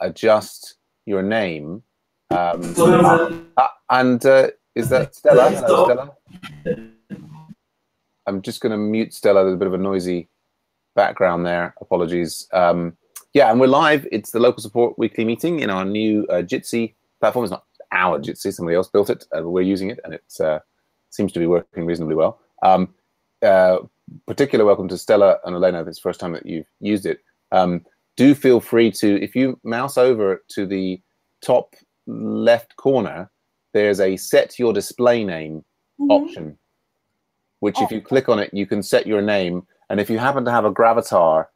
adjust your name. And is that Stella? Hello, Stella. I'm just going to mute Stella. There's a bit of a noisy background there. Apologies. Yeah, and we're live. It's the Local Support weekly meeting in our new Jitsi platform. It's not our Jitsi. Somebody else built it. We're using it, and it seems to be working reasonably well. Particular welcome to Stella and Elena. It's the first time that you've used it. Do feel free to, if you mouse over to the top left corner, there's a set your display name option, which if you click on it, you can set your name. And if you happen to have a Gravatar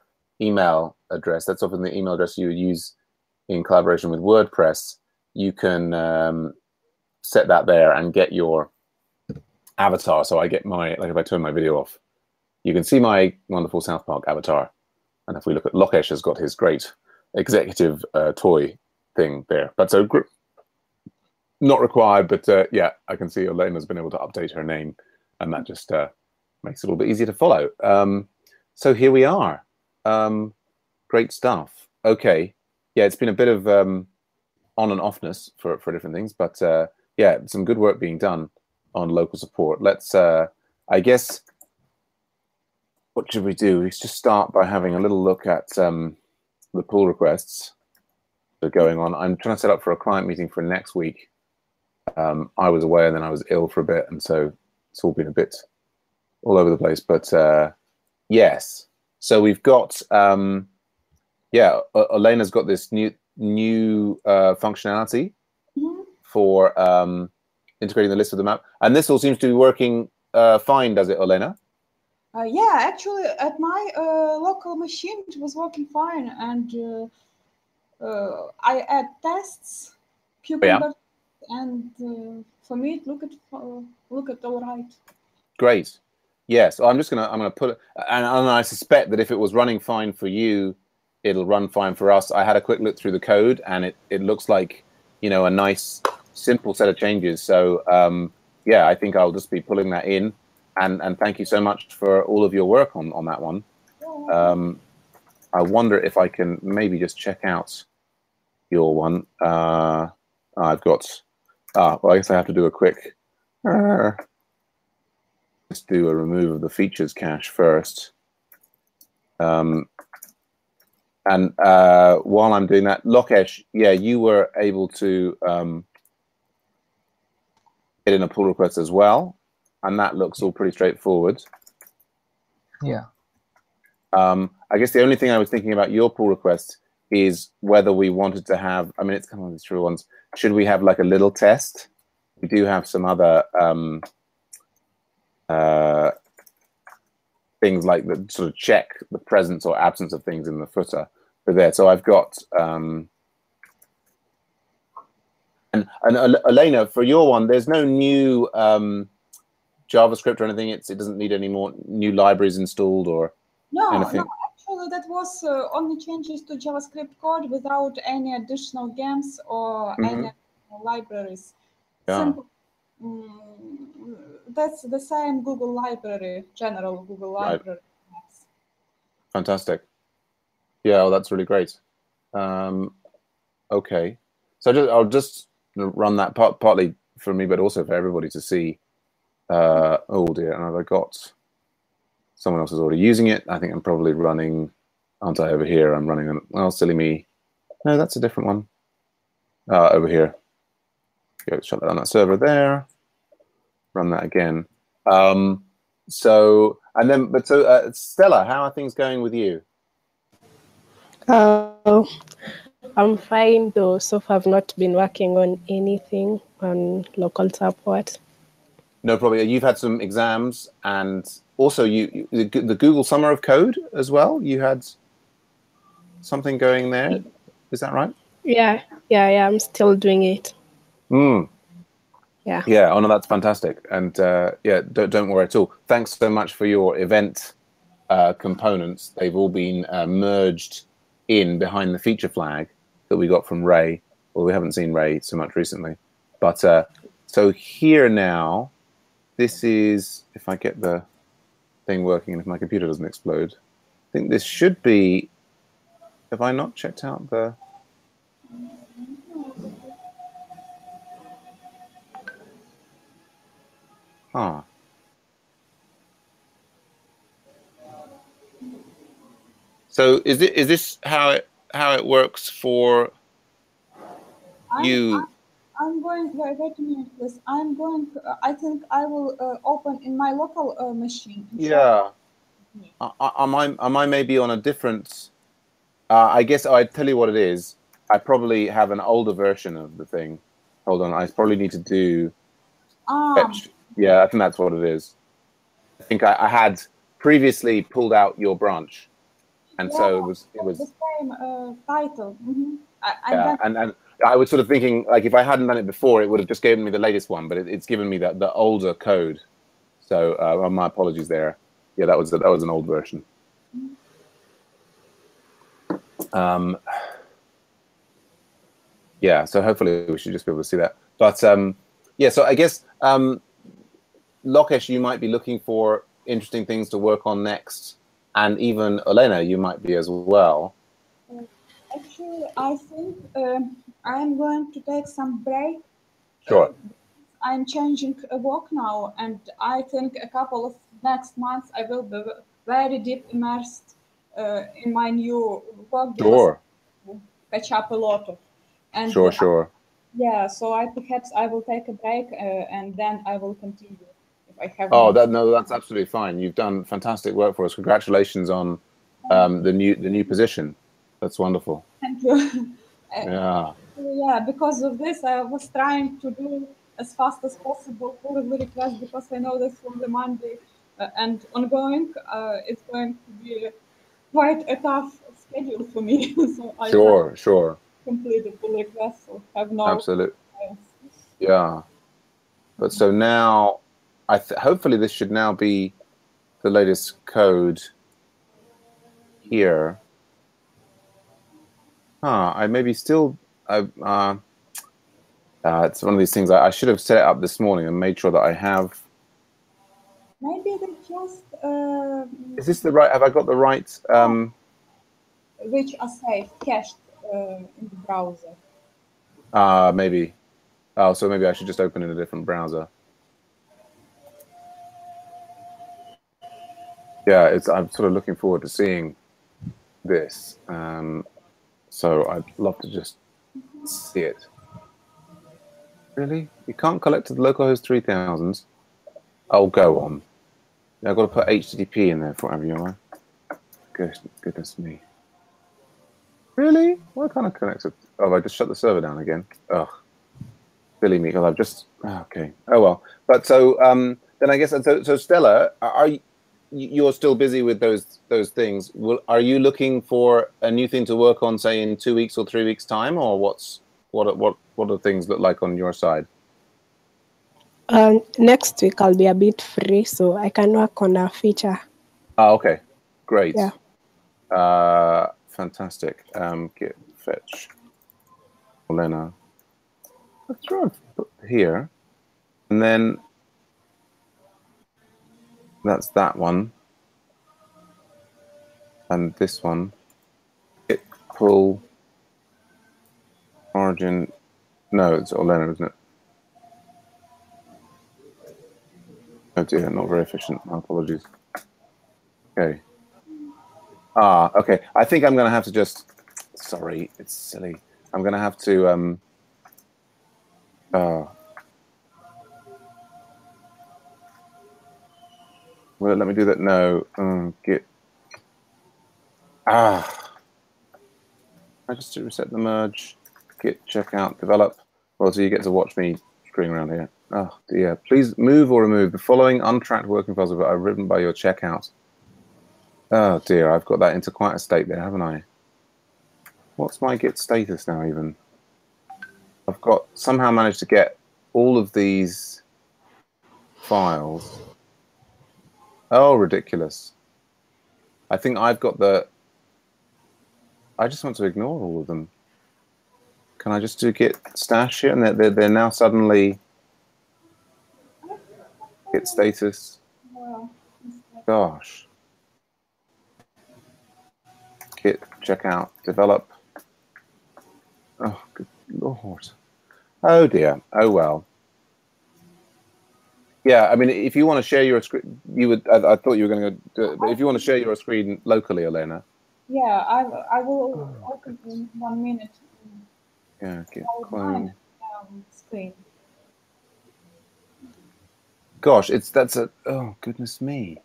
email address, that's often the email address you would use in collaboration with WordPress, you can set that there and get your avatar. So I get my, like if I turn my video off, you can see my wonderful South Park avatar. And if we look at Lokesh, has got his great executive toy thing there. But so not required, but yeah, I can see Elena's been able to update her name, and that just makes it a little bit easier to follow. So here we are. Great stuff. Okay. Yeah, it's been a bit of on and offness for different things, but yeah, some good work being done on local support. Let's, I guess, what should we do? Let's just start by having a little look at the pull requests that are going on. I'm trying to set up for a client meeting for next week. I was away and then I was ill for a bit, and so it's all been a bit all over the place. But yes, so we've got yeah, Elena's got this new functionality for integrating the list with the map, and this all seems to be working fine, does it, Elena? Yeah, actually, at my local machine, it was working fine, and I add tests, cucumber, and for me, it looked all right. Great. Yes, I'm gonna put it, and I suspect that if it was running fine for you, it'll run fine for us. I had a quick look through the code, and it looks like, you know, a nice, simple set of changes. So yeah, I think I'll just be pulling that in. And thank you so much for all of your work on that one. I wonder if I can maybe just check out your one. I've got, well, I guess I have to do a quick, let's do a remove of the features cache first. And while I'm doing that, Lokesh, yeah, you were able to get in a pull request as well. And that looks all pretty straightforward. Yeah. I guess the only thing I was thinking about your pull request is whether we wanted to have, I mean, it's kind of these true ones. Should we have like a little test? We do have some other things like the sort of check the presence or absence of things in the footer for there. So I've got, and Elena, for your one, there's no new JavaScript or anything. It doesn't need any more new libraries installed or anything. No, actually that was only changes to JavaScript code without any additional games or any libraries. Yeah. Simple. That's the same Google library, general Google library. Yes. Fantastic. Yeah, well, that's really great. Okay, so I'll just run that partly for me, but also for everybody to see. Oh dear, and have I got someone else is already using it? I think I'm probably running, aren't I, over here? I'm running, well, silly me. No, that's a different one. Over here. Go shut down that server there. Run that again. So, and then, but so Stella, how are things going with you? I'm fine though. So far, I've not been working on anything on local support. No problem. You've had some exams, and also the Google Summer of Code as well. You had something going there. Is that right? Yeah. I'm still doing it. Yeah. Yeah. Oh no, that's fantastic. And yeah, don't worry at all. Thanks so much for your event components. They've all been merged in behind the feature flag that we got from Ray. Well, we haven't seen Ray so much recently, but so here now. This is, if I get the thing working and if my computer doesn't explode, I think this should be, have I not checked out the, Huh. So is this how it works for you? I'm going. Wait a minute, please. I'm going. I think I will open in my local machine. And Yeah. Am I maybe on a different? I guess I'd tell you what it is. I probably have an older version of the thing. Hold on. I probably need to do fetch. Yeah, I think that's what it is. I think I had previously pulled out your branch, and so it was the same title. yeah, and I was sort of thinking, like, if I hadn't done it before, it would have just given me the latest one, but it's given me the older code. So my apologies there. Yeah, that was an old version. Yeah, so hopefully we should just be able to see that. But yeah, so I guess Lokesh, you might be looking for interesting things to work on next, and even Olena, you might be as well. Actually, I think I'm going to take some break. Sure. I'm changing work now, and I think a couple of next months I will be very deep immersed in my new work. Sure. Catch up a lot of. And sure. Yeah, so perhaps I will take a break and then I will continue if I have. Oh, that's absolutely fine. You've done fantastic work for us. Congratulations on the new position. That's wonderful. Thank you. Yeah. Yeah, because of this, I was trying to do as fast as possible pull the request because I know that from the Monday and ongoing, it's going to be quite a tough schedule for me. So I Sure. complete the pull request, so have no. Absolutely. Yeah. But so now, hopefully this should now be the latest code here. I maybe still. It's one of these things I should have set it up this morning and made sure that I have. Maybe they just. Is this the right? Have I got the right? Which are safe, cached in the browser. Maybe. Oh, so maybe I should just open in a different browser. Yeah, I'm sort of looking forward to seeing this. So I'd love to just see it. Really? You can't collect to the localhost 3000s? Oh, go on. I've got to put HTTP in there for whatever you want. Goodness me. Really? Why can't I connect it? Oh, I just shut the server down again. Ugh. Silly me, because I've just... Okay. Oh, well. But so, then I guess... So Stella, you're still busy with those things. Are you looking for a new thing to work on, say, in 2 weeks or 3 weeks' time? Or what do things look like on your side? Next week I'll be a bit free, so I can work on a feature. Oh, okay. Great. Yeah. Fantastic. Git fetch Olena. Let's try and put here. And then that's that one. And this one. Git pull origin. No, it's Olena, isn't it? Oh dear, not very efficient. My apologies. Okay. Okay. I think I'm going to have to just... Sorry, it's silly. I'm going to have to... Well, let me do that. No. Git... I just reset the merge. Git checkout develop. Well, so you get to watch me screwing around here. Oh dear. Please move or remove the following untracked working files that are written by your checkout. Oh dear, I've got that into quite a state there, haven't I? What's my Git status now even? I've got somehow managed to get all of these files. Oh, ridiculous. I think I've got I just want to ignore all of them. Can I just do git stash here? And they're now suddenly git status. Gosh. Git checkout develop. Oh Lord. Oh dear. Oh well. Yeah, I mean, if you want to share your screen, you would. I thought you were going to do it, but if you want to share your screen locally, Elena. Yeah, I will open in 1 minute. Yeah, get Mine, clone. screen. Gosh, that's a. Oh goodness me.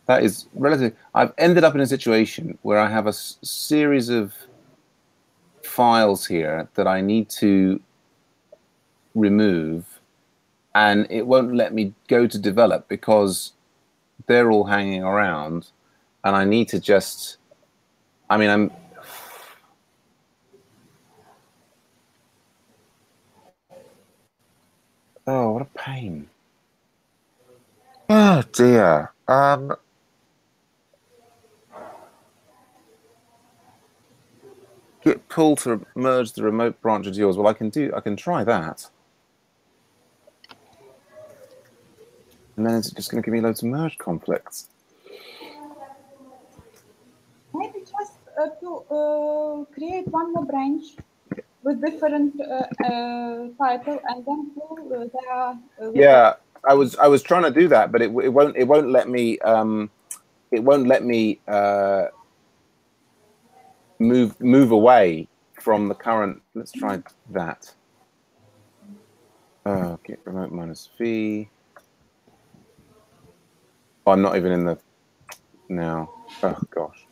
That is relatively. I've ended up in a situation where I have a series of files here that I need to remove, and it won't let me go to develop because they're all hanging around, and I need to just. I mean, I'm. Oh, what a pain. Oh dear. Git pull to merge the remote branch of yours. Well, I can try that. And then it's just going to give me loads of merge conflicts. Maybe just to create one more branch with different title, and then pull the. Yeah, I was trying to do that, but it won't let me. It won't let me move away from the current. Let's try that. Git remote minus v. Oh, I'm not even in the now. Oh gosh.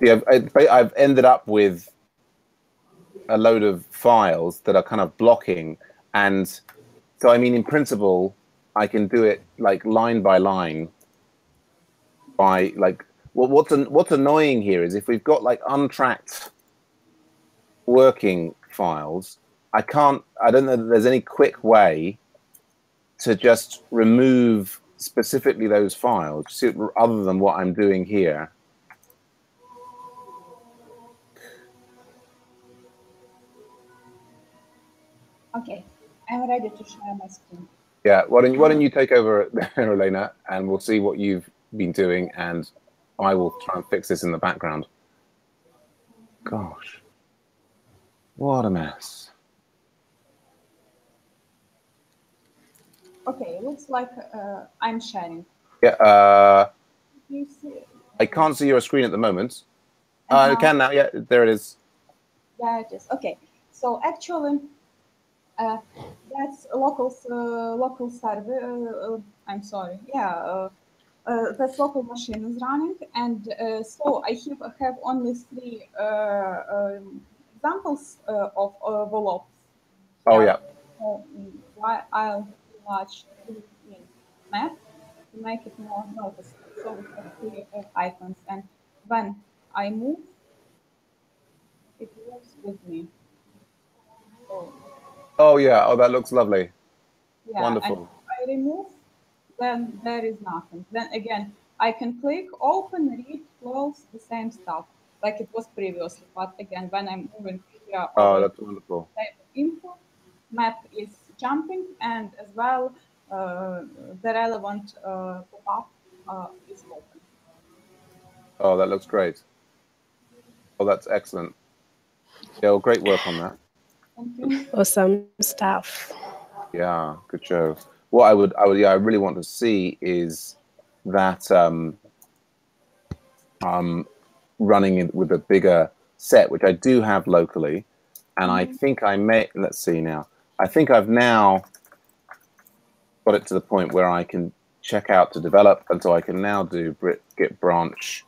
Yeah, I've ended up with a load of files that are kind of blocking, and so I mean, in principle, I can do it like line by line. By like, what's annoying here is if we've got like untracked working files, I don't know that there's any quick way to just remove specifically those files other than what I'm doing here. Okay, I'm ready to share my screen. Yeah, why don't you take over there, Elena, and we'll see what you've been doing, and I will try and fix this in the background. Gosh, what a mess. Okay, it looks like I'm sharing. Yeah, You see? I can't see your screen at the moment. I can now. Yeah, there it is. There it is. Okay, so actually, that's local server. I'm sorry. Yeah, that's local machine is running, and so I have only 3 examples of envelopes. Oh yeah. So I'll enlarge in map to make it more noticeable. So we have 3 icons, and when I move, it moves with me. So, Oh yeah. Oh, that looks lovely. yeah, Wonderful. and if I remove, then there is nothing. Then again, I can click, open, read, close, the same stuff like it was previously. But again, when I'm moving here Oh, over that's wonderful. info, map is jumping, and as well the relevant pop-up is open. Oh, that looks great. Oh, that's excellent. Yeah, well, great work on that. Thank you. Awesome stuff. Yeah, good show. What I really want to see is that running with a bigger set, which I do have locally, and I think I may. Let's see now. I think I've now got it to the point where I can check out to develop, and so I can now do git branch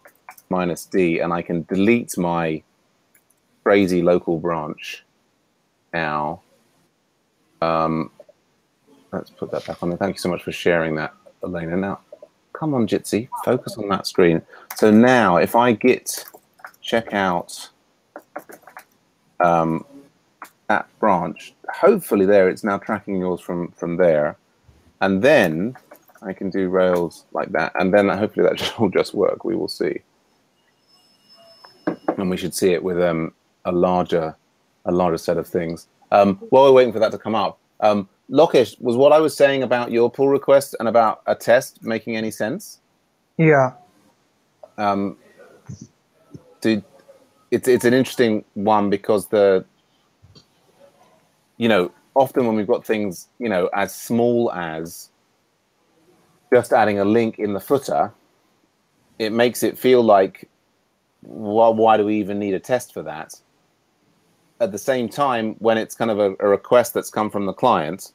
-d, and I can delete my crazy local branch now. Let's put that back on there. Thank you so much for sharing that, Elena. Now, come on, Jitsi, focus on that screen. So now, if I git check out that branch, hopefully there it's now tracking yours from there, and then I can do Rails like that, and then hopefully that will just work. We will see, and we should see it with a larger set of things. While we're waiting for that to come up. Lokesh, was what I was saying about your pull request and about a test making any sense? Yeah. it's an interesting one because often when we've got things, as small as just adding a link in the footer, it makes it feel like, well, why do we even need a test for that? At the same time, when it's kind of a request that's come from the client,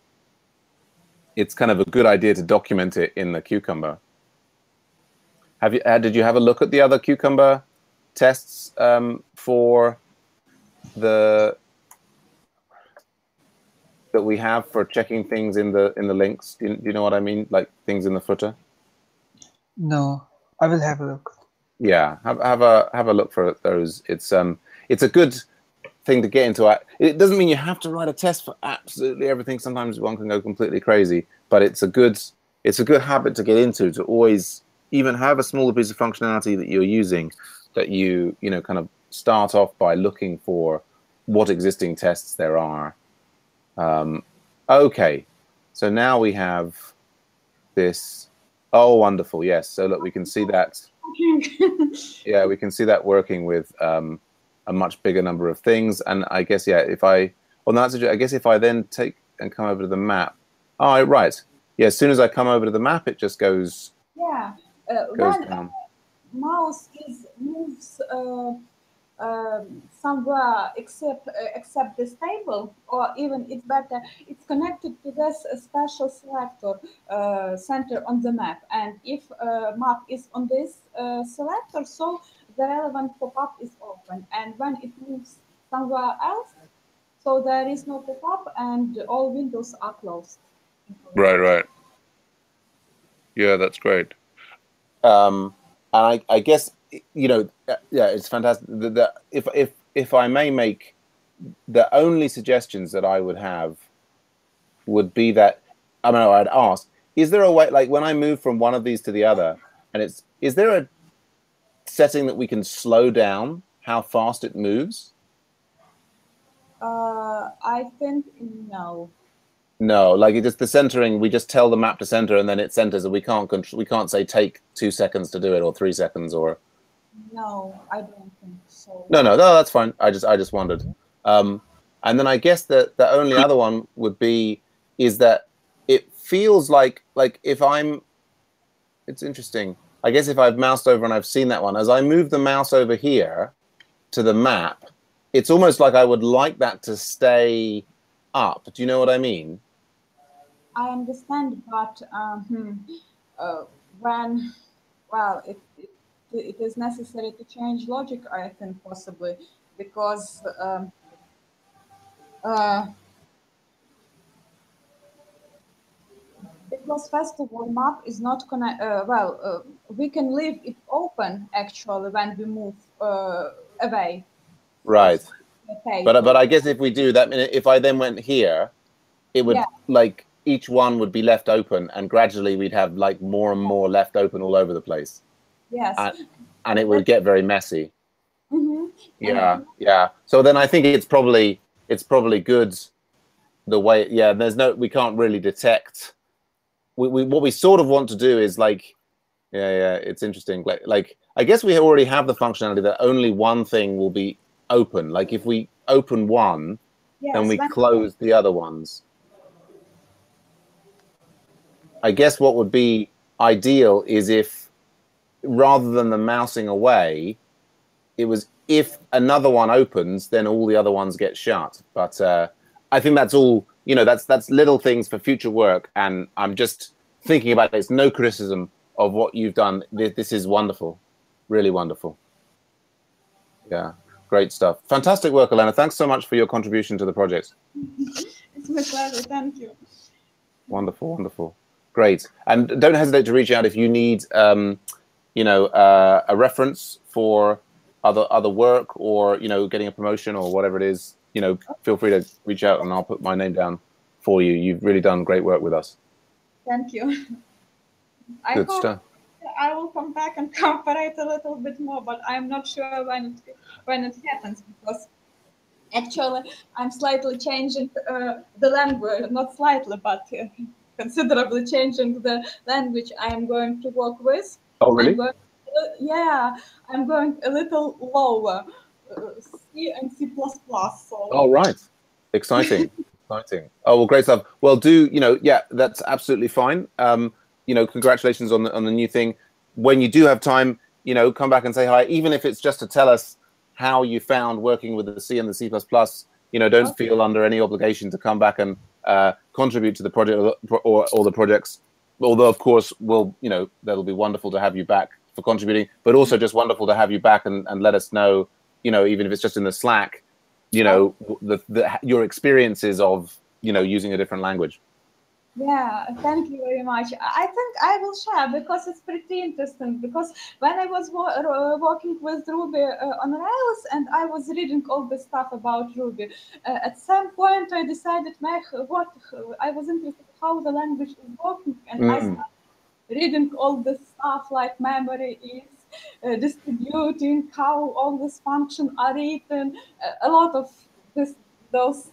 it's kind of a good idea to document it in the Cucumber. Did you have a look at the other Cucumber tests for that we have for checking things in the links? Do you know what I mean? Like things in the footer? No, I will have a look. Yeah, have a look for those. It's a good thing to get into. It doesn't mean you have to write a test for absolutely everything. Sometimes one can go completely crazy, but it's a good habit to get into, to always even have a smaller piece of functionality that you're using, that you kind of start off by looking for what existing tests there are. Okay, so now we have this. Oh, wonderful! Yes, so look, we can see that. Yeah, we can see that working with a much bigger number of things. And I guess, yeah, I guess if I then take and come over to the map. Oh, right. Yeah, as soon as I come over to the map, it just goes. Yeah. Goes When down. mouse moves somewhere except this table, or even it's better, it's connected to this special selector center on the map. And if map is on this selector, so the relevant pop-up is open. And when it moves somewhere else, so there is no pop-up and all windows are closed. Right. Yeah, that's great. And I guess, yeah, it's fantastic. If I may make, the only suggestions that I would have would be that, I'd ask, is there a way, like when I move from one of these to the other, and is there a setting that we can slow down how fast it moves? I think no. No, like it's just the centering. We just tell the map to center, and then it centers, and we can't say take 2 seconds to do it or 3 seconds or. No, I don't think so. No, that's fine. I just wondered. And then I guess the only other one would be is that it feels like if it's interesting. I guess if I've moused over and I've seen that one, as I move the mouse over here to the map, it's almost like I would like that to stay up. Do you know what I mean? I understand, but when, well, it is necessary to change logic, I think, possibly, because first of all, map is not connect. We can leave it open actually when we move away. Right. Okay. But I guess if we do that, if I then went here, it would like each one would be left open, and gradually we'd have like more and more left open all over the place. Yes. And it would get very messy. Mm-hmm. Yeah. So then I think it's probably good the way. Yeah. We can't really detect. What we sort of want to do is like, yeah. It's interesting. Like I guess we already have the functionality that only one thing will be open. Like if we open one, then we close the other ones. I guess what would be ideal is if, rather than the mousing away, it was if another one opens, then all the other ones get shut. But I think that's all, that's little things for future work. And I'm just thinking about it. It's no criticism of what you've done. This is wonderful, really wonderful. Yeah, great stuff. Fantastic work, Elena. Thanks so much for your contribution to the project. It's my pleasure. Thank you. Wonderful. Great. And don't hesitate to reach out if you need, a reference for other work, or getting a promotion or whatever it is. Feel free to reach out, and I'll put my name down for you. You've really done great work with us. Thank you. Good stuff. I will come back and cooperate a little bit more, but I'm not sure when it happens, because actually I'm slightly changing the language, not slightly, but considerably changing the language I am going to work with. Oh, really? Yeah, I'm going a little lower. C and C++. So Oh, right. Exciting. Exciting. Oh, well, great stuff. Well, yeah, that's absolutely fine. Congratulations on the new thing. When you do have time, come back and say hi, even if it's just to tell us how you found working with the C and the C++. Don't feel under any obligation to come back and contribute to the project or the projects. Although, of course, that'll be wonderful to have you back for contributing, but also just wonderful to have you back and let us know, even if it's just in the Slack, your experiences of using a different language. yeah, thank you very much. I think I will share because it's pretty interesting. Because when I was working with Ruby on Rails and I was reading all the stuff about Ruby, at some point I decided, I was interested how the language is working, and I started reading all this stuff like memory is distributing, how all these functions are written, a lot of those.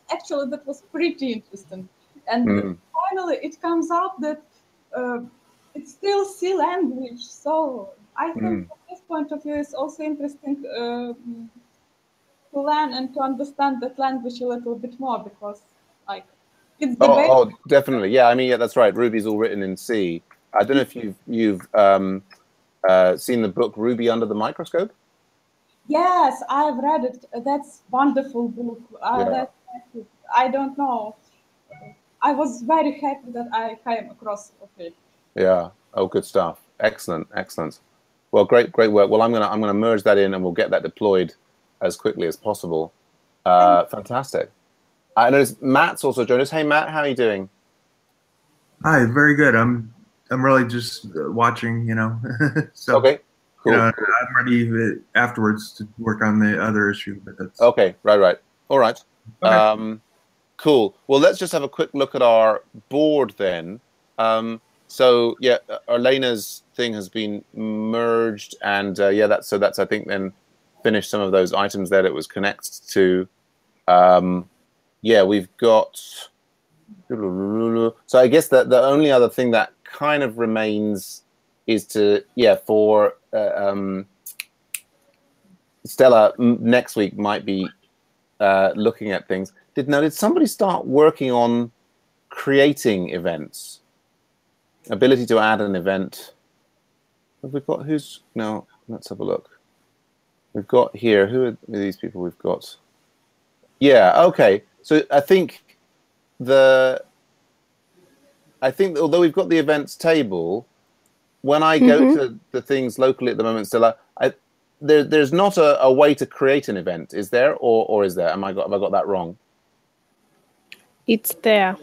Actually, that was pretty interesting. And finally, it comes out that it's still C language. So I think from this point of view, it's also interesting to learn and to understand that language a little bit more because, like, it's the base. Oh, definitely. Yeah, I mean, yeah, that's right. Ruby's all written in C. I don't know if you've seen the book Ruby Under the Microscope. Yes, I've read it. That's wonderful book. I don't know. I was very happy that I came across of it. Yeah. Oh, good stuff. Excellent. Excellent. Well, great work. Well, I'm gonna merge that in, and we'll get that deployed as quickly as possible. Fantastic. I noticed Matt's also joined us. Hey, Matt, how are you doing? Hi, very good. I'm really just watching, so okay, cool, cool. I'm ready afterwards to work on the other issue, but that's okay. Right. All right. Okay. Cool. Well, let's just have a quick look at our board then. So yeah, Elena's thing has been merged, and yeah, that's I think then finished some of those items that it was connected to. Yeah, we've got. So I guess that the only other thing that kind of remains is for Stella next week might be looking at things. Did somebody start working on creating events? Ability to add an event. Have we got no? Let's have a look. We've got here. Who are these people we've got? Yeah. Okay. So I think although we've got the events table, when I go to the things locally at the moment, Stella, there's not a way to create an event, is there, or is there? Have I got that wrong? It's there.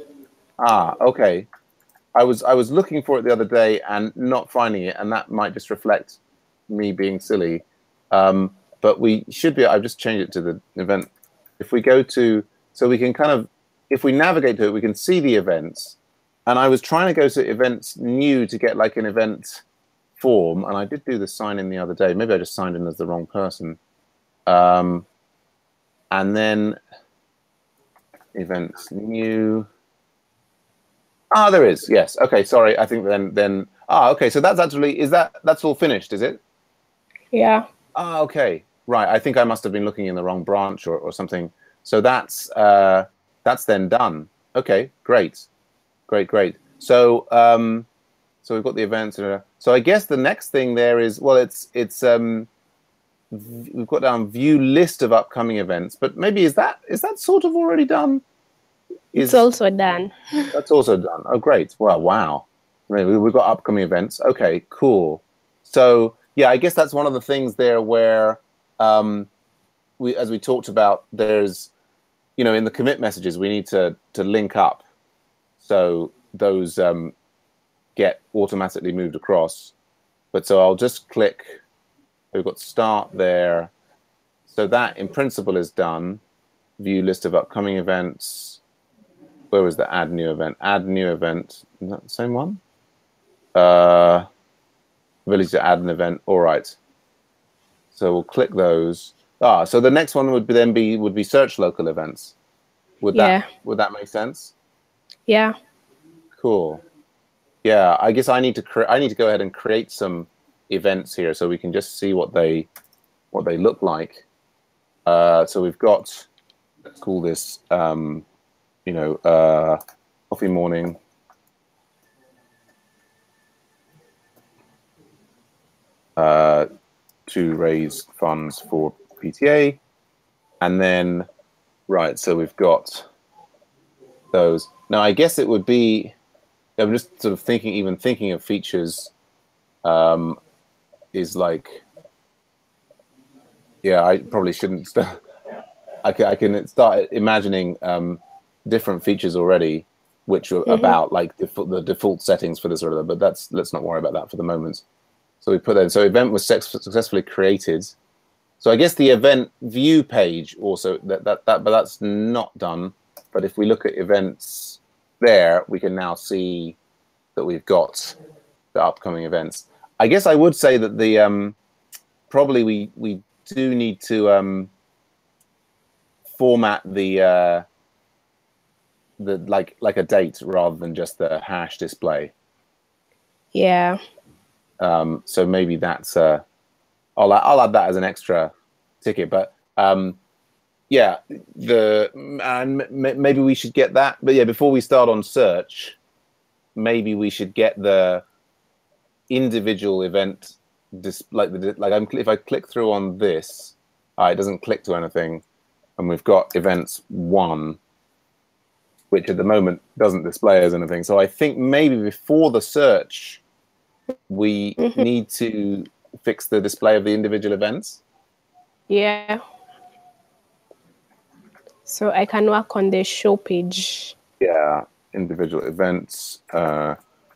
Ah, okay. I was looking for it the other day and not finding it, and that might just reflect me being silly. But we should be. I've just changed it to the event. If we go to, so we can kind of, if we navigate to it, we can see the events. And I was trying to go to events new to get like an event form, and I did do the sign in the other day. Maybe I just signed in as the wrong person. And then events new. Ah, there is. Yes. Okay. Sorry. I think then. Ah, okay. So that's actually that's all finished, is it? Yeah. Ah, okay. Right. I think I must have been looking in the wrong branch or something. So that's then done. Okay. Great. So so we've got the events. So I guess the next thing there is, well, it's we've got down view list of upcoming events, but maybe is that sort of already done? It's also done. That's also done. Oh, great. Well, wow. We've got upcoming events. Okay, cool. So yeah, I guess that's one of the things there where as we talked about, there's, in the commit messages, we need to link up so those get automatically moved across. But so I'll just click, we've got start there. So that in principle is done. View list of upcoming events. Where was the add new event? Add new event. Is that the same one? Ability to add an event. All right. So we'll click those. So the next one would be search local events. Would that make sense? Yeah. Cool. Yeah, I guess I need to go ahead and create some events here so we can just see what they look like. So we've got, let's call this coffee morning. To raise funds for PTA, and then right. So we've got those. Now I guess it would be. I'm just sort of thinking of features. Is like, yeah, I probably shouldn't. I can start imagining different features already, which are about like the default settings for this sort of. But let's not worry about that for the moment. So we put that in. So event was successfully created. So I guess the event view page also but that's not done. But if we look at events there, we can now see that we've got the upcoming events. I guess I would say that the probably we do need to format the like a date rather than just the hash display. Yeah. So maybe that's I'll add that as an extra ticket. But yeah, maybe we should get that. But yeah, before we start on search, maybe we should get the individual event if I click through on this, it doesn't click to anything, and we've got events 1, which at the moment doesn't display as anything. So I think maybe before the search, we need to fix the display of the individual events. Yeah. So I can work on the show page. Yeah, individual events,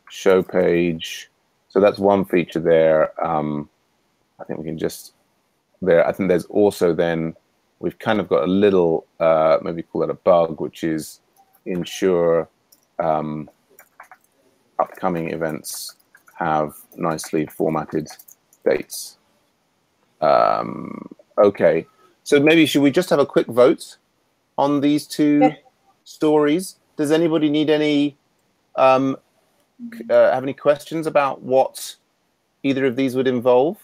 show page. So that's one feature there. I think we can just there. I think there's also then we've kind of got a little maybe call it a bug, which is ensure upcoming events have nicely formatted dates. Okay, so maybe should we just have a quick vote on these two stories? Does anybody need any have any questions about what either of these would involve?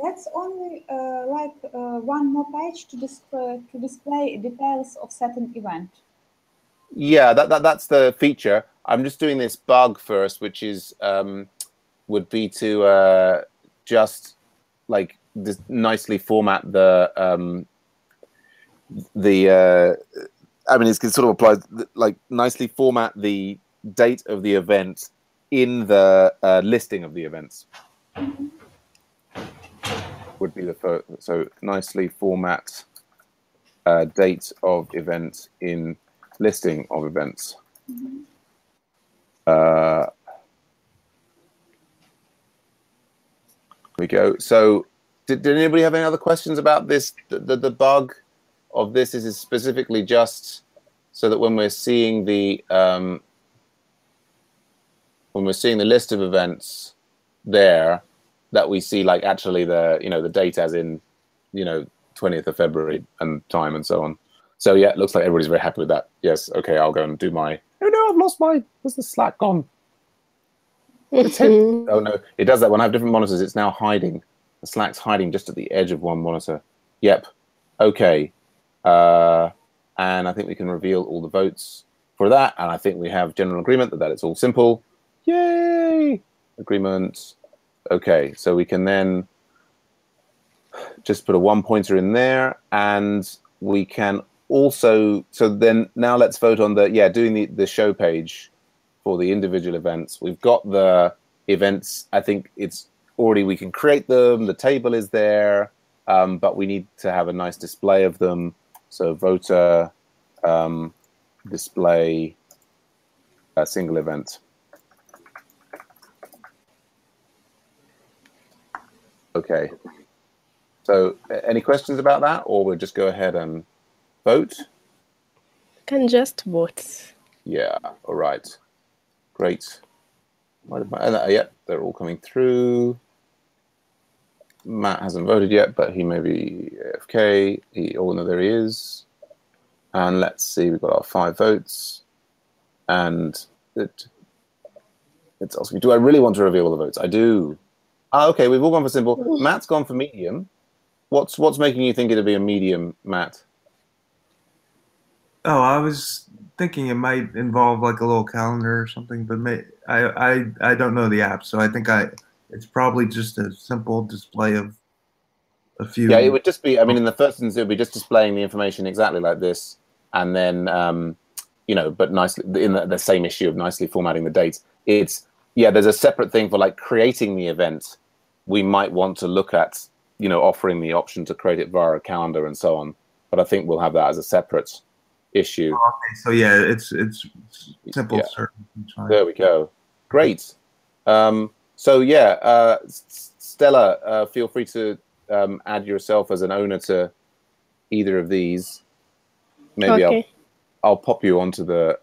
That's only one more page to display details of certain event. Yeah, that's the feature. I'm just doing this bug first, which is would be to just like nicely format the I mean, it sort of applies like nicely format the date of the event in the listing of the events. Would be the first. So nicely format date of event in listing of events. We go. So did anybody have any other questions about this? The bug of this is specifically just so that when we're seeing the list of events there, that we see like actually the the date as in 20th of February and time and so on. So yeah, it looks like everybody's very happy with that. Yes, okay, I'll go and do my. Oh no, I've lost my. Where's the Slack gone? Oh no, it does that when I have different monitors. It's now hiding. The Slack's hiding just at the edge of one monitor. Yep. Okay. And I think we can reveal all the votes for that. And I think we have general agreement that it's all simple. Yay! Agreement. Okay, so we can then just put a 1 pointer in there, and we can also. So then now let's vote on doing the show page for the individual events. We've got the events. I think it's already, we can create them. The table is there, but we need to have a nice display of them. So voter display a single event. Okay. So any questions about that, or we'll just go ahead and vote? Can just vote. Yeah. All right. Great. Yeah, they're all coming through. Matt hasn't voted yet, but he may be AFK. Oh no, there he is. And let's see, we've got our 5 votes. and it's also. Do I really want to reveal all the votes? I do. Okay, we've all gone for simple. Matt's gone for medium. What's making you think it'd be a medium, Matt? Oh, I was thinking it might involve like a little calendar or something, but I don't know the app, so I think it's probably just a simple display of a few. Yeah, it would just be. I mean, in the first instance, it would be just displaying the information exactly like this, and then you know, but nicely in the same issue of nicely formatting the dates. There's a separate thing for like creating the event. We might want to look at, you know, offering the option to create it via a calendar and so on. But I think we'll have that as a separate issue. Oh, okay, so yeah, it's simple. Yeah. There we go. Great. So yeah, Stella, feel free to add yourself as an owner to either of these. Maybe Okay. I'll pop you onto the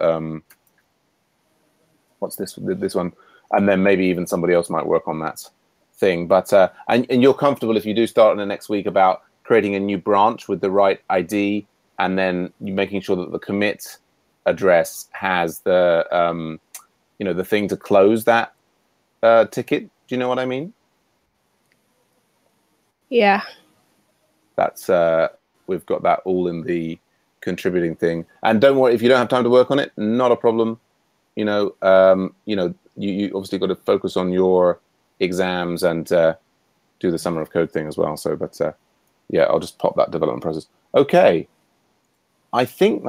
what's this one, and then maybe even somebody else might work on that thing. But and you're comfortable if you do start in the next week about creating a new branch with the right ID, and then you making sure that the commit address has the you know, the thing to close that ticket. Do you know what I mean? Yeah. That's we've got that all in the contributing thing. And don't worry if you don't have time to work on it. Not a problem. You know, you obviously got to focus on your exams and do the summer of code thing as well. So, but yeah, I'll just pop that development process. Okay, I think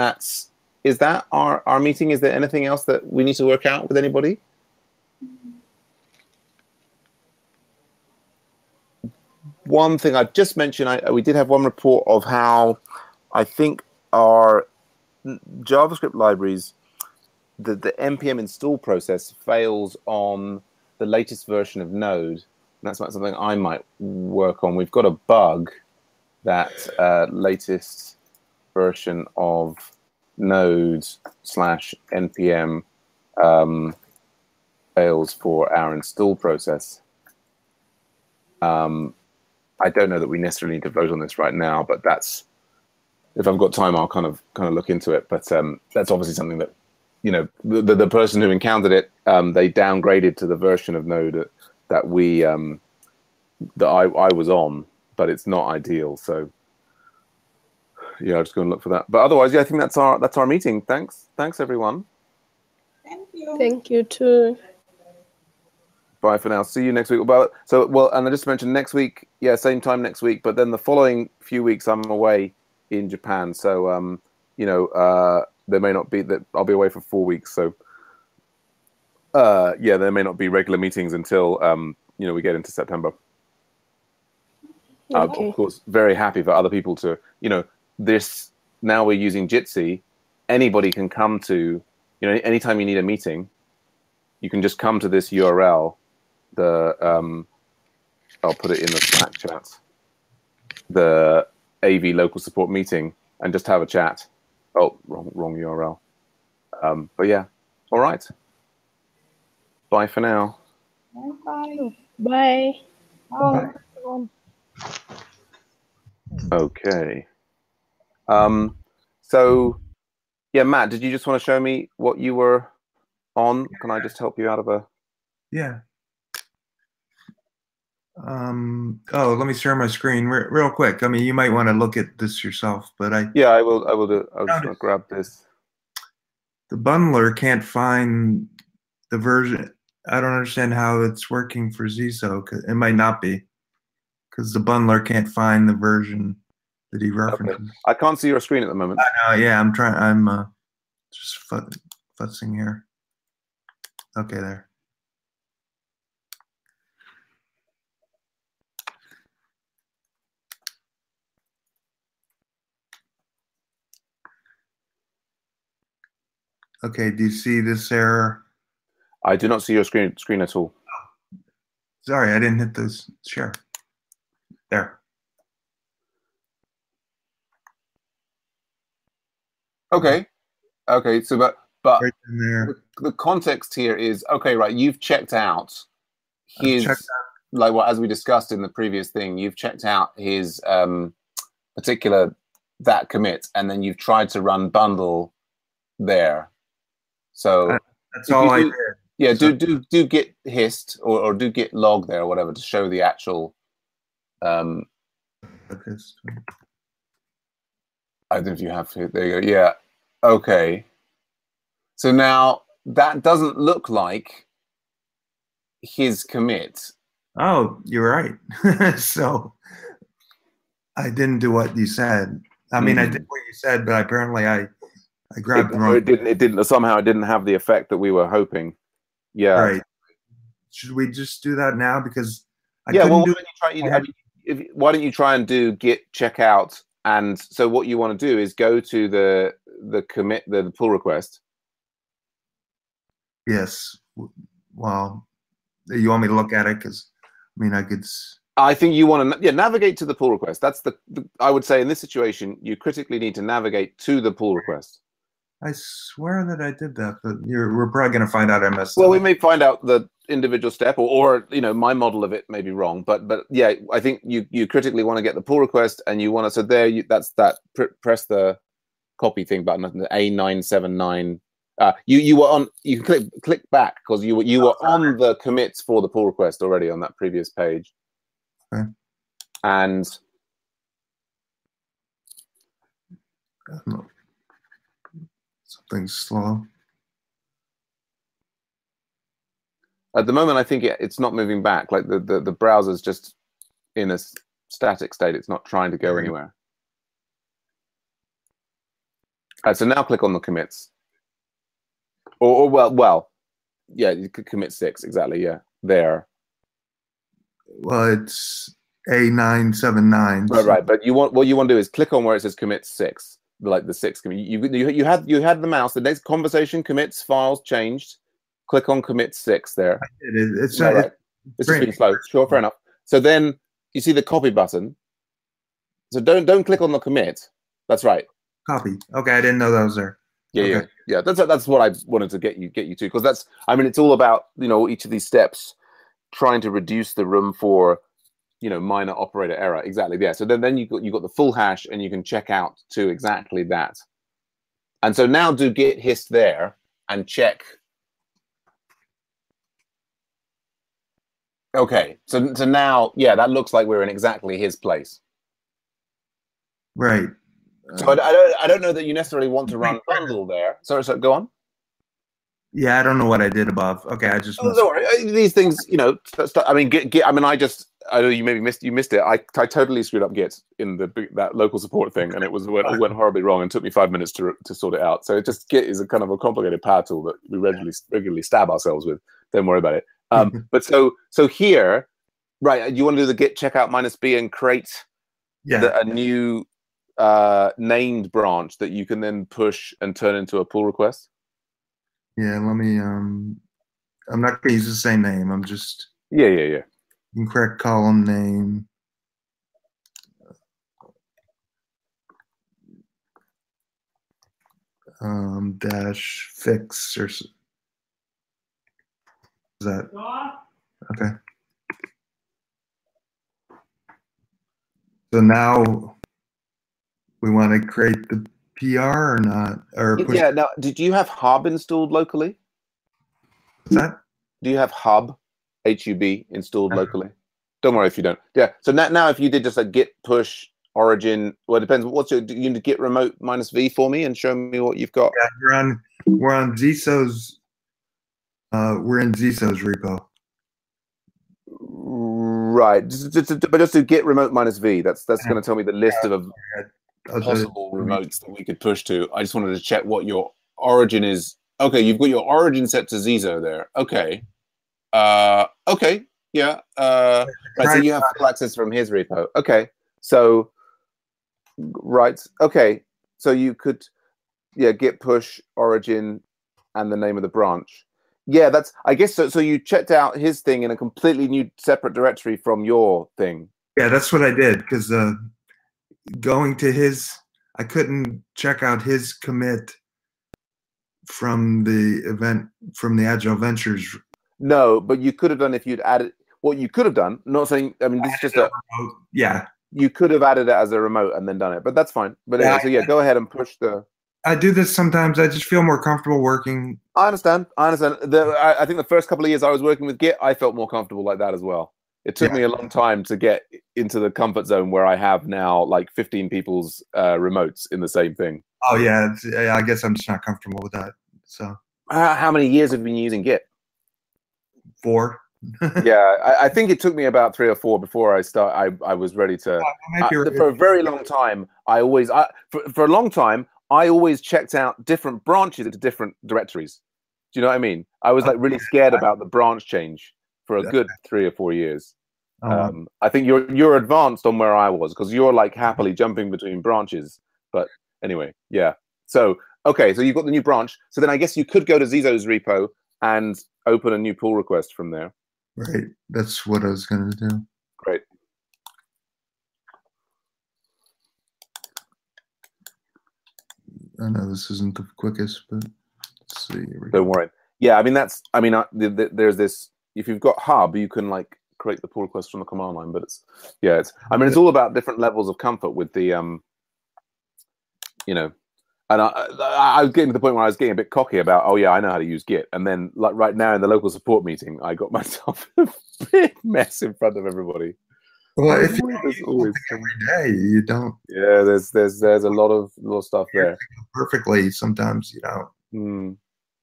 is that our meeting. Is there anything else that we need to work out with anybody? One thing I just mentioned, we did have one report of how I think our JavaScript libraries, the npm install process fails on the latest version of Node. And that's something I might work on. We've got a bug that latest version of Node/npm fails for our install process. I don't know that we necessarily need to vote on this right now, but that's, if I've got time, I'll kind of look into it. But that's obviously something that, you know, the person who encountered it, they downgraded to the version of Node that we that I was on, but it's not ideal. So yeah, I'll just go and look for that. But otherwise, yeah, I think that's our meeting. Thanks everyone. Thank you. Thank you too. Bye for now. See you next week. And I just mentioned next week, yeah, same time next week. But then the following few weeks, I'm away in Japan. So, you know, there may not be that I'll be away for 4 weeks. So, yeah, there may not be regular meetings until you know, we get into September. Okay. Of course, very happy for other people to, you know, this. Now we're using Jitsi. Anybody can come to, you know, anytime you need a meeting, you can just come to this URL. I'll put it in the Slack chat, the AV local support meeting, and just have a chat. Oh, wrong URL. But yeah, all right. Bye for now. Bye. Bye. Bye. Okay. So yeah, Matt, did you just want to show me what you were on? Can I just help you out of a? Yeah. Oh, let me share my screen real quick. I mean, you might want to look at this yourself, but Yeah, I will do. I'll just gonna grab this. The bundler can't find the version. I don't understand how it's working for ZSO. It might not be, because the bundler can't find the version that he references. Okay. I can't see your screen at the moment. I know. Yeah, I'm trying. I'm just futzing here. Okay, there. Okay, do you see this error? I do not see your screen at all. Sorry, I didn't hit this share. There. Okay. Okay. So, but Right in there. the context here is okay. Right. You've checked out his, like what, as we discussed in the previous thing, you've checked out his particular that commit, and then you've tried to run bundle there. So that's all I did. Yeah, so, do git hist or do git log there or whatever to show the actual. I don't know if you have to. There you go. Yeah. Okay. So now that doesn't look like his commit. Oh, you're right. So I didn't do what you said. I mean, I did what you said, but apparently I grabbed the wrong. It didn't. Somehow it didn't have the effect that we were hoping. Yeah. Right. Should we just do that now? Because well, why don't you try and do git checkout? And so what you want to do is go to the commit, the pull request. Yes. Well, you want me to look at it? Because I mean, I think you want to navigate to the pull request. That's I would say in this situation you critically need to navigate to the pull request. I swear that I did that, but we're probably going to find out I messed up. Well, we may find out the individual step, or my model of it may be wrong. But yeah, I think you critically want to get the pull request, and you want to. So there, that's that. Press the copy thing button. The A979. You were on. You can click back because you were on the commits for the pull request already on that previous page. Okay. And something's slow. At the moment, I think it's not moving back. Like the browser's just in a static state. It's not trying to go anywhere. So now click on the commits. Or well, yeah, you could commit 6 exactly. Yeah, there. Well, it's A979. Right. But what you want to do is click on where it says commit 6, like the 6 commit. You had the mouse. The next conversation commits files changed. Click on commit 6 there. It's right. It's just being slow. Sure, fair enough. So then you see the copy button. So don't click on the commit. That's right. Copy. Okay, I didn't know that was there. Yeah. That's what I wanted to get you to, because that's. I mean, it's all about each of these steps trying to reduce the room for minor operator error. Exactly. Yeah. So then you got the full hash, and you can check out to exactly that. And so now do git hist there and check. Okay, so now, yeah, that looks like we're in exactly his place. Right. So I don't know that you necessarily want to run bundle there. Sorry, go on. Yeah, I don't know what I did above. Okay, I just. Oh, don't worry. These things, I mean, Git. I mean, I know you maybe missed it. I totally screwed up Git in that local support thing, and it went horribly wrong, and took me 5 minutes to sort it out. So Git is a kind of a complicated power tool that we regularly stab ourselves with. Don't worry about it. But so here, right? You want to do the git checkout -b and create a new named branch that you can then push and turn into a pull request. Yeah, let me. I'm not going to use the same name. I'm just. Yeah. Incorrect column name. Dash fix or. Is that okay? So now we want to create the PR or not? Or yeah. Now, did you have Hub installed locally? What's that? Do you have Hub, HUB installed locally? Don't worry if you don't. Yeah. So now if you did just a git push origin, well, it depends. Do you need to git remote -v for me and show me what you've got? Yeah, we're on Ziso's. We're in Ziso's repo. Right, but just to git remote -v, that's going to tell me the list of possible remotes that we could push to. I just wanted to check what your origin is. Okay, you've got your origin set to Ziso there. Okay, okay, yeah. Right, so you have full access from his repo. Okay, so right, okay, so you could, git push origin and the name of the branch. Yeah, that's. I guess so. So you checked out his thing in a completely new, separate directory from your thing. Yeah, that's what I did, because going to his, I couldn't check out his commit from the event from the Agile Ventures. No, but you could have done if you'd added. What you could have done. Not saying. I mean, this is just a. Yeah. You could have added it as a remote and then done it, but that's fine. But anyway, so yeah, go ahead and push the. I do this sometimes. I just feel more comfortable working. I understand. I understand. I think the first couple of years I was working with Git, I felt more comfortable like that as well. It took me a long time to get into the comfort zone where I have now like 15 people's remotes in the same thing. Oh yeah, I guess I'm just not comfortable with that. So how many years have you been using Git? 4. Yeah, I think it took me about 3 or 4 before I was ready to. For a very long time, for a long time I always checked out different branches into different directories. Do you know what I mean? I was like really scared about the branch change for a good 3 or 4 years. I think you're advanced on where I was because you're like happily jumping between branches. But anyway, yeah. So okay, so you've got the new branch. So then I guess you could go to Zizo's repo and open a new pull request from there. Right. That's what I was going to do. Great. I know this isn't the quickest, but let's see. Don't worry. Yeah, I mean there's this. If you've got Hub, you can like create the pull request from the command line. But it's it's all about different levels of comfort with the you know. And I was getting to the point where I was getting a bit cocky about, oh yeah, I know how to use Git. And then like right now in the local support meeting, I got myself in a big mess in front of everybody. Well, if you use something every day, you don't. Yeah, there's a lot of stuff there. Perfectly, sometimes you don't.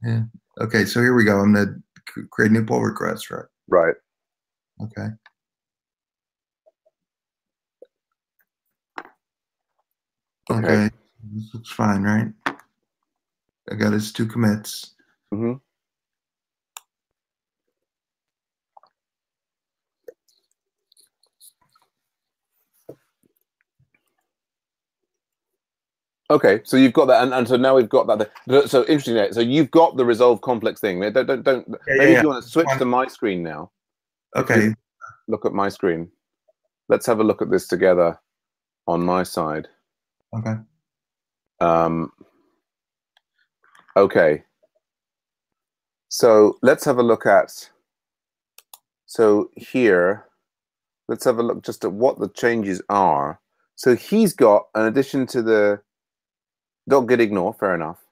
Yeah. Okay, so here we go. I'm gonna create a new pull request, right? Right. Okay. Okay. This looks fine, right? I got his 2 commits. Mm-hmm. Okay, so you've got that, and so now we've got that. So interesting. So you've got the resolve complex thing. Don't. Maybe if you want to switch to my screen now. Okay. Look at my screen. Let's have a look at this together on my side. Okay. Okay. So let's have a look at. So here, let's have a look just at what the changes are. So he's got, in addition to the .git ignore, fair enough.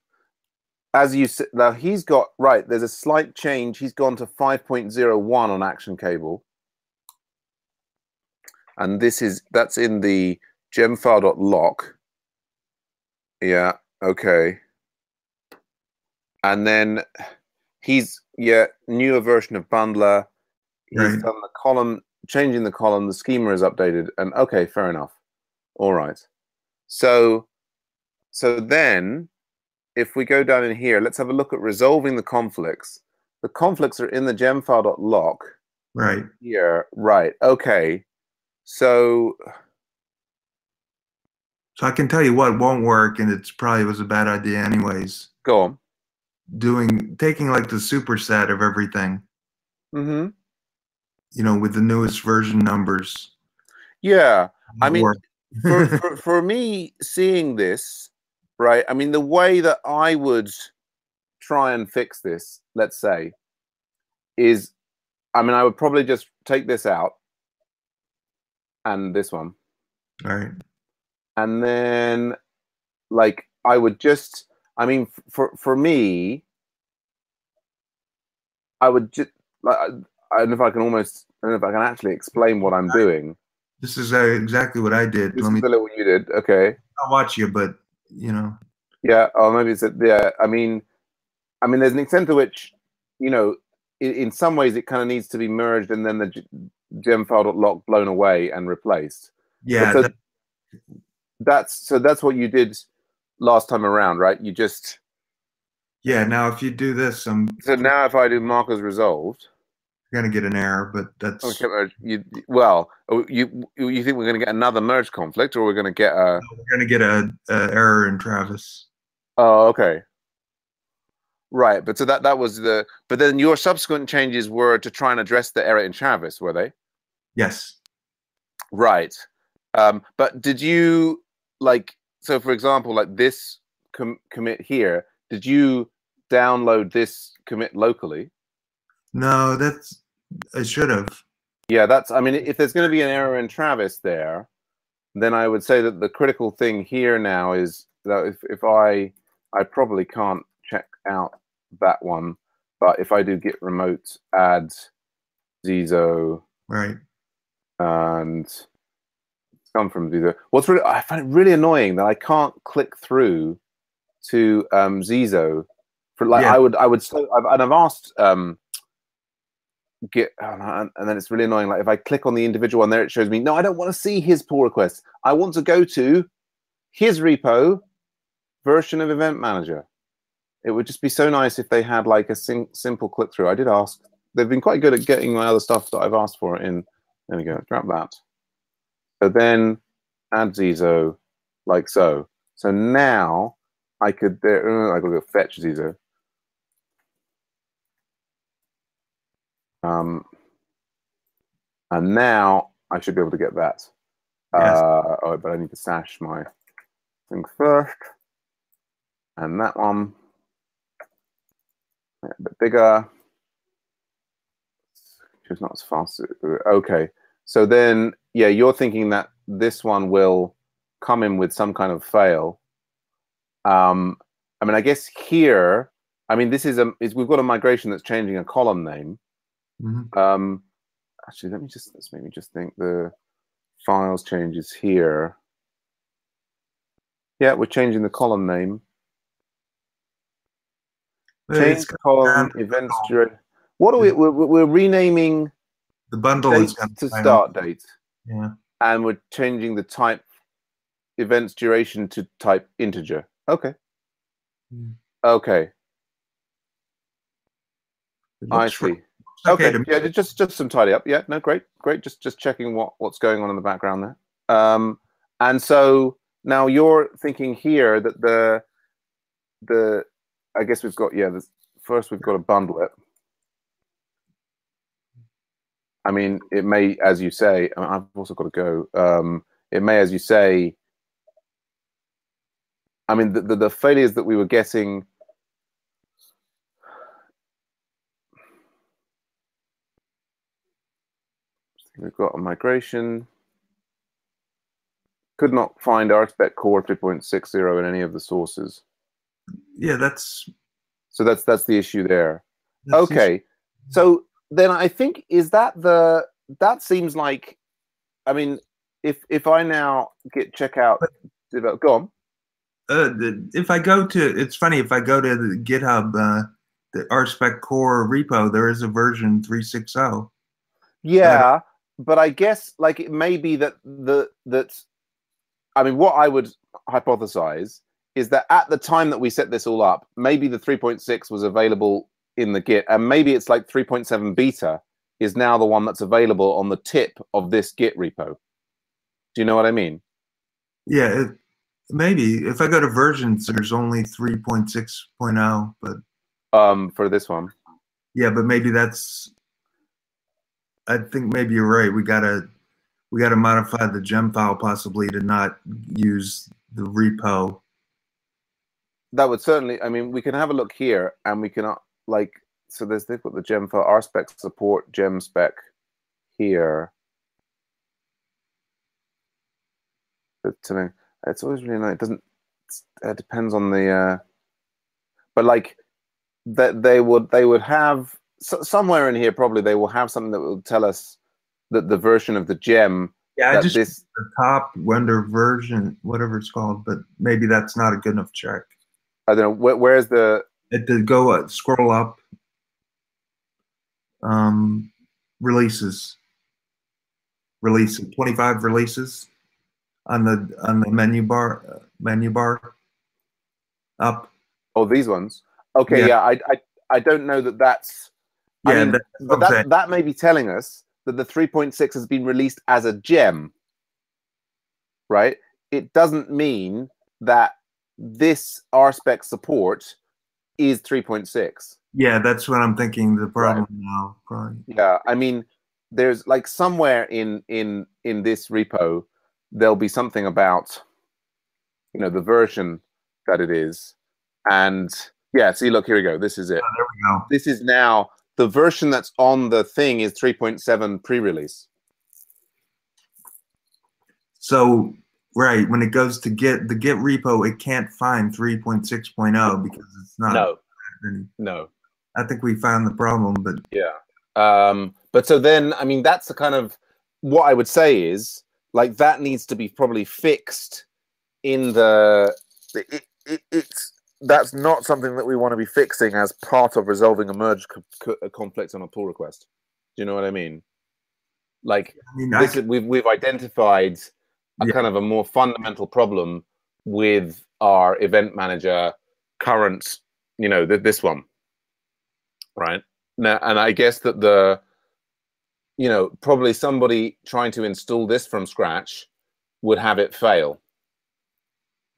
As you said, now he's got, right, there's a slight change. He's gone to 5.01 on action cable. And that's in the gemfile.lock. Yeah, okay. And then he's, newer version of bundler. He's done the column, changing the column, the schema is updated, and okay, fair enough. All right. So then, if we go down in here, let's have a look at resolving the conflicts. The conflicts are in the gemfile.lock. Right. Here, right, okay. So I can tell you what won't work, and it's probably was a bad idea anyways. Go on. Taking like the superset of everything. Mm-hmm. You know, with the newest version numbers. Yeah, I mean, for me, seeing this, right? I mean, the way that I would try and fix this, let's say, is, I mean, I would probably just take this out and this one. All right. And then, like, I would just, I mean, for me, I would just, I don't know if I can actually explain what I'm doing. This is exactly what I did. This is what you did. Okay. I'll watch you, but you know. Yeah. Oh, maybe it's I mean, there's an extent to which, you know, in some ways it kind of needs to be merged and then the gemfile.lock blown away and replaced. Yeah. So that's what you did last time around, right? You just. Yeah. Now, if you do this, so now if I do markers resolved. You're gonna get an error, but that's okay. You think we're gonna get another merge conflict, or we're gonna get a? We're gonna get a error in Travis. Oh, okay. Right, but so that was the. But then your subsequent changes were to try and address the error in Travis, were they? Yes. Right, but did you like? So, for example, like this commit here, did you download this commit locally? No, I should have. Yeah, I mean, if there's going to be an error in Travis there, then I would say that the critical thing here now is that if I I probably can't check out that one, but if I do git remote add Zizo, Right. and it's come from Zizo. I find it really annoying that I can't click through to Zizo for like Yeah. I've asked Git, and then it's really annoying. Like if I click on the individual one there, it shows me no, I don't want to see his pull requests. I want to go to his repo version of Event Manager. It would just be so nice if they had like a simple click through. I did ask. They've been quite good at getting my other stuff that I've asked for in. There we go. Drop that. So then add Zizo like so. So now I could I got to go fetch Zizo. And now I should be able to get that. Yes. Oh, but I need to sash my thing first. And that one, a bit bigger. It's not as fast. Okay. So then, yeah, you're thinking that this one will come in with some kind of fail. I mean, I guess here, I mean, this is we've got a migration that's changing a column name. Mm-hmm. Actually, let's maybe just think the files changes here. Yeah, we're changing the column name. Change column events duration. What are we're renaming the bundle dates is to start date. Yeah. And we're changing the type events duration to type integer. Okay. Okay. I see. Okay. Yeah, just some tidy up. Yeah, no, great. Just checking what's going on in the background there. And so now you're thinking here that the I guess we've got first we've got to bundle it. I mean, it may, as you say, I mean, I've also got to go. It may, as you say, I mean, the failures that we were getting. We've got a migration. Could not find RSpec core 3.60 in any of the sources. Yeah, that's the issue there. Okay, so then I think that seems like, I mean, if I now git checkout, go on. If I go to, it's funny, if I go to the GitHub, the RSpec core repo, there is a version 3.60. Yeah, but I guess like it may be that I mean, what I would hypothesize is that at the time that we set this all up, maybe the 3.6 was available in the Git, and maybe it's like 3.7 beta is now the one that's available on the tip of this Git repo. Do you know what I mean? Yeah, maybe. If I go to versions, there's only 3.6.0, but for this one. Yeah, but maybe that's. I think maybe you're right. We gotta modify the gem file possibly to not use the repo. That would certainly. I mean, we can have a look here, and we can like. So they've got the gem file RSpec support gem spec here. But it's always really nice. It doesn't. It depends on the. But like that they would have somewhere in here probably they will have something that will tell us that the version of the gem. Yeah, I just the top render version, whatever it's called, but maybe that's not a good enough check. I don't know. Where's the? Go scroll up. Releases. 25 releases on the menu bar. Up. Oh, these ones. Okay, yeah. I don't know that that's. Yeah, I mean, but that may be telling us that the 3.6 has been released as a gem, right? It doesn't mean that this RSpec support is 3.6. Yeah, that's what I'm thinking. The problem now, probably. Yeah, I mean, there's like somewhere in this repo there'll be something about the version that it is, and yeah. See, look, here we go. This is it. Oh, there we go. This is now the version that's on the thing is 3.7 pre-release. So Right. When it goes to the Git repo, it can't find 3.6.0 because it's not. No. I think we found the problem, but yeah. But so then, I mean, that's the kind of what I would say is like that needs to be probably fixed in the. It's that's not something that we want to be fixing as part of resolving a merge conflict on a pull request. Do you know what I mean? Like we've identified a kind of a more fundamental problem with our event manager current, this one, right? Now, and I guess that probably somebody trying to install this from scratch would have it fail,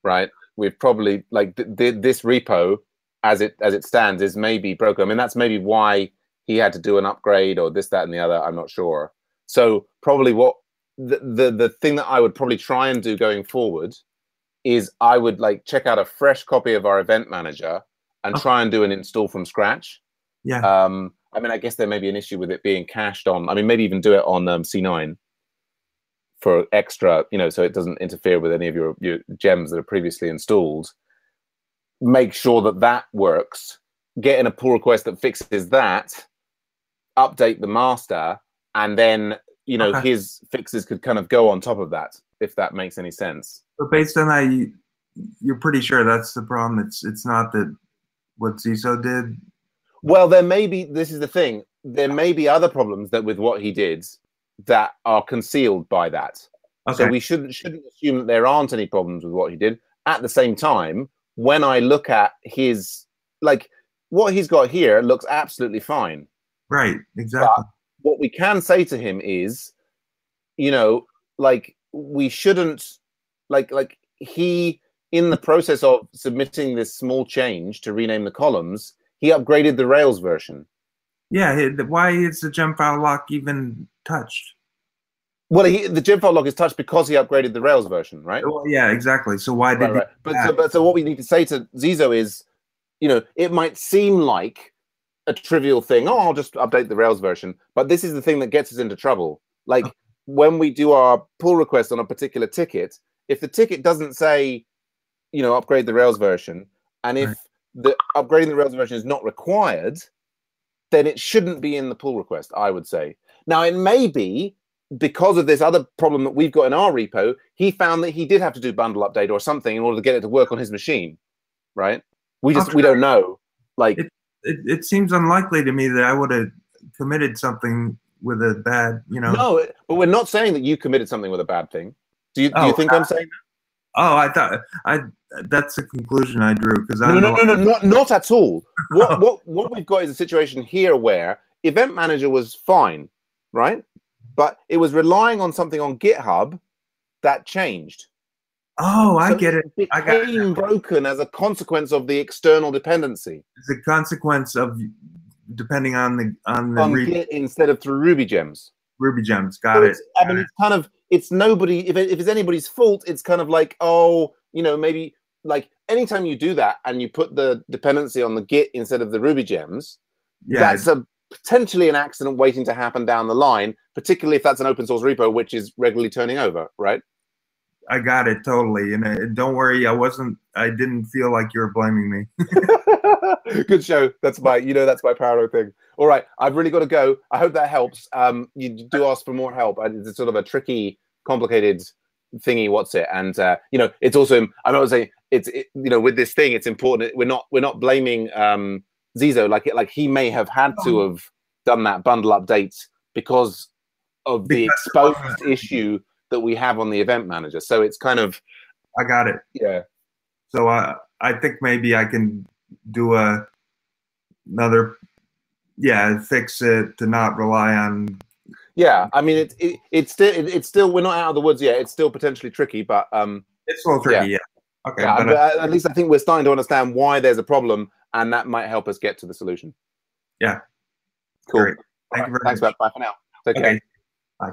right? We've probably this repo as it stands is maybe broken. I mean, that's maybe why he had to do an upgrade or this, that, and the other. I'm not sure. So probably what the thing that I would probably try and do going forward is I would check out a fresh copy of our event manager and try and do an install from scratch. Yeah. I mean, I guess there may be an issue with it being cached on. I mean, maybe even do it on C9 for extra, so it doesn't interfere with any of your gems that are previously installed. Make sure that works. Get in a pull request that fixes that. Update the master, and then his fixes could kind of go on top of that, if that makes any sense. But based on that, you're pretty sure that's the problem. It's not that what Ziso did. Well, there may be. This is the thing. There may be other problems with what he did that are concealed by that. Okay. So we shouldn't assume that there aren't any problems with what he did. At the same time, when I look at his what he's got here looks absolutely fine. Right. Exactly. But what we can say to him is, we shouldn't he, in the process of submitting this small change to rename the columns, he upgraded the Rails version. Yeah. Why is the gem file lock even touched? Well, the gem file lock is touched because he upgraded the Rails version, right? Well, yeah, exactly. So why did right. But so what we need to say to Ziso is, it might seem like a trivial thing. Oh, I'll just update the Rails version. But this is the thing that gets us into trouble. When we do our pull request on a particular ticket, if the ticket doesn't say, upgrade the Rails version, and if the upgrading the Rails version is not required, then it shouldn't be in the pull request, I would say. Now, it may be because of this other problem that we've got in our repo, he found that he did have to do bundle update or something in order to get it to work on his machine, right? We don't know. It seems unlikely to me that I would have committed something with a bad, No, but we're not saying that you committed something with a bad thing. Do you think I'm saying that? Oh, I thought that's the conclusion I drew because no, not at all. What we've got is a situation here where Event Manager was fine, right? But it was relying on something on GitHub that changed. Oh, I get it. It became broken as a consequence of the external dependency. It's a consequence of depending on Git instead of through Ruby gems. Ruby gems, got it. I mean, it's kind of nobody. If it's anybody's fault, it's kind of maybe anytime you do that and you put the dependency on the Git instead of the Ruby gems, that's potentially an accident waiting to happen down the line, particularly if that's an open source repo which is regularly turning over, right? I got it totally, and don't worry, I didn't feel like you were blaming me. Good show. That's my parallel thing. All right, I've really got to go. I hope that helps. You do ask for more help. It's sort of a tricky, complicated thingy. What's it? And it's also. I'm not saying with this thing, it's important. We're not blaming Ziso. Like he may have had to have done that bundle update because of the exposed issue that we have on the event manager. So it's kind of. I got it. Yeah. So I think maybe I can do another. Yeah, fix it to not rely on. Yeah, I mean it's still we're not out of the woods yet. It's still potentially tricky, but it's a little tricky. Yeah. Okay. Yeah, but at least I think we're starting to understand why there's a problem, and that might help us get to the solution. Yeah. Cool. Great. Thank you very much. Thanks, Bye for now. Take care. Bye.